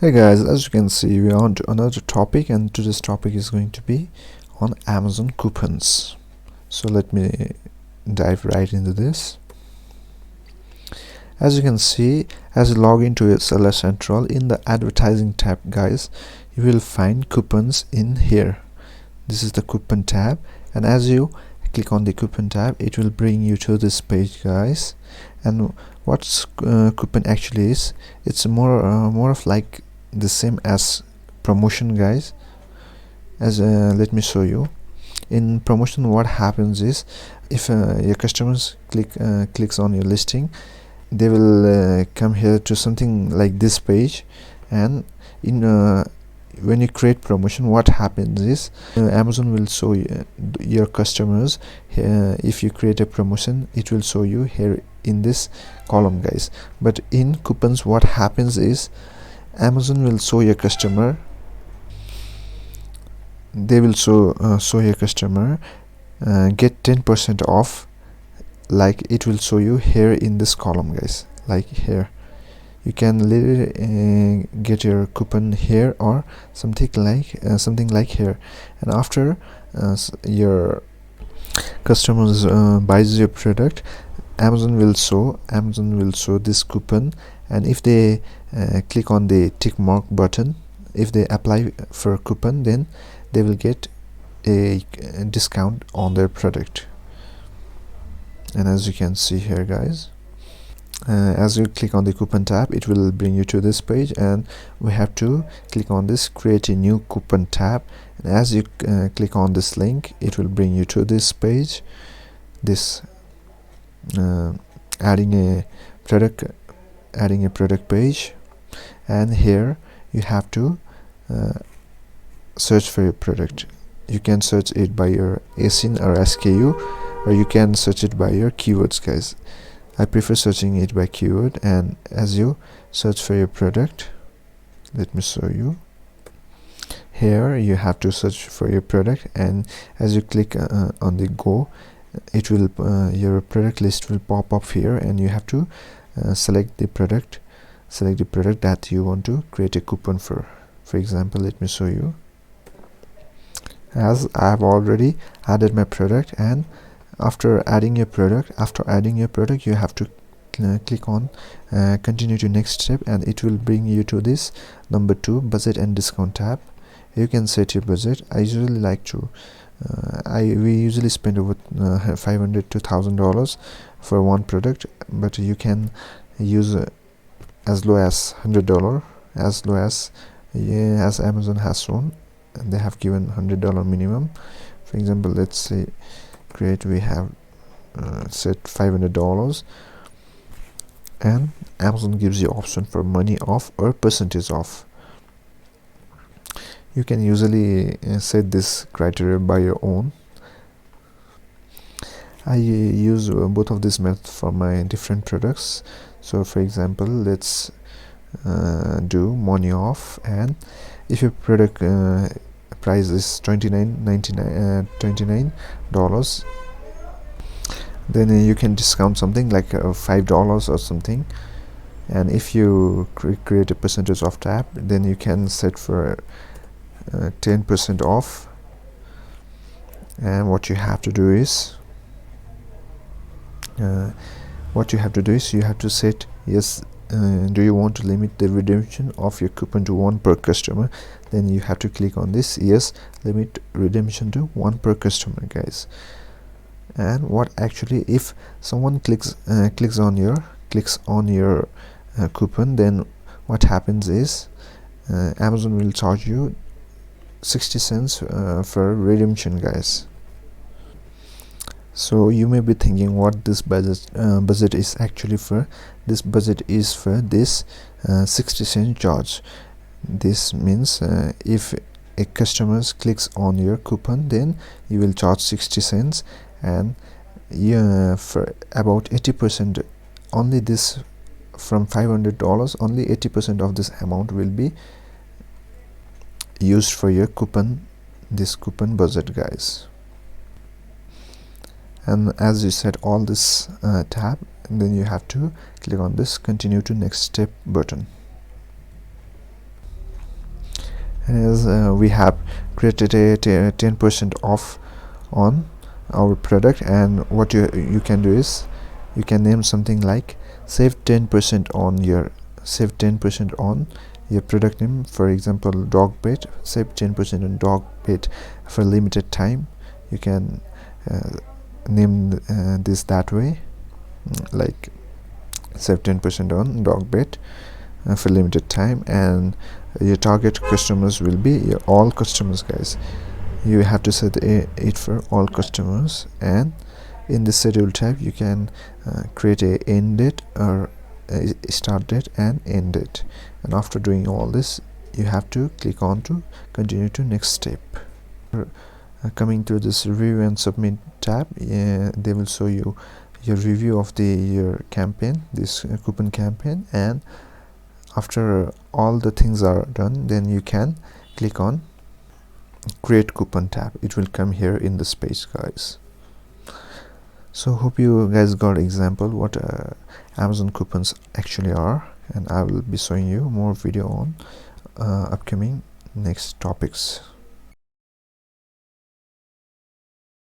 Hey guys, as you can see, we are on to another topic, and today's topic is going to be on Amazon coupons. So let me dive right into this. As you can see, as you log into your Seller Central, in the advertising tab, guys, you will find coupons in here. This is the coupon tab, and as you click on the coupon tab, it will bring you to this page, guys. And what's coupon actually is, it's more of like the same as promotion, guys. As let me show you. In promotion, what happens is, if your customers clicks on your listing, they will come here to something like this page. And in when you create promotion, what happens is, Amazon will show your customers if you create a promotion, it will show you here in this column, guys. But in coupons, what happens is, Amazon will show your customer, they will show your customer get 10% off, like it will show you here in this column, guys. Like here, you can literally get your coupon here, or something like here. And after your customers buys your product, Amazon will show this coupon. And if they click on the tick mark button, if they apply for a coupon, then they will get a discount on their product. And as you can see here, guys, as you click on the coupon tab, it will bring you to this page, and we have to click on this create a new coupon tab. And as you click on this link, it will bring you to this page, this adding a product page. And here you have to search for your product. You can search it by your ASIN or SKU, or you can search it by your keywords, guys. I prefer searching it by keyword. And as you search for your product, let me show you. Here you have to search for your product, and as you click on the go, it will your product list will pop up here, and you have to select the product that you want to create a coupon for. For example, let me show you. As I have already added my product, and after adding your product, you have to click on continue to next step, and it will bring you to this number 2, budget and discount tab. You can set your budget. I usually like to we usually spend over $500 to $1,000 for one product, but you can use as low as $100, as low as Amazon has shown, and they have given $100 minimum. For example, let's say we have set $500, and Amazon gives you option for money off or percentage off. You can usually set this criteria by your own. I use both of these methods for my different products. So for example, let's do money off, and if your product price is $29, then you can discount something like $5 or something. And if you create a percentage off tab, then you can set for 10% off. And what you have to do is you have to set yes. Do you want to limit the redemption of your coupon to 1 per customer? Then you have to click on this yes, limit redemption to 1 per customer, guys. And what actually, if someone clicks on your coupon, then what happens is Amazon will charge you 60 cents for redemption, guys. So you may be thinking what this budget is actually for. This budget is for this 60 cent charge. This means if a customer clicks on your coupon, then you will charge 60 cents, and for about 80%, only this from $500, only 80% of this amount will be used for your coupon, this coupon budget, guys. And as you set all this tab, then you have to click on this continue to next step button. as we have created a 10% off on our product, and what you can do is you can name something like save 10% on your product name. For example, dog bed, save 10% on dog bed for limited time. You can name this that way, like save 10% on dog bed for limited time, and your target customers will be all customers, guys. You have to set it for all customers, and in the schedule tab you can create a end date or a start date and end date, and after doing all this you have to click on to continue to next step. Coming to this review and submit tab, they will show you your review of your campaign, this coupon campaign, and after all the things are done, then you can click on create coupon tab. It will come here in this page, guys. So hope you guys got example what Amazon coupons actually are, and I will be showing you more video on upcoming next topics.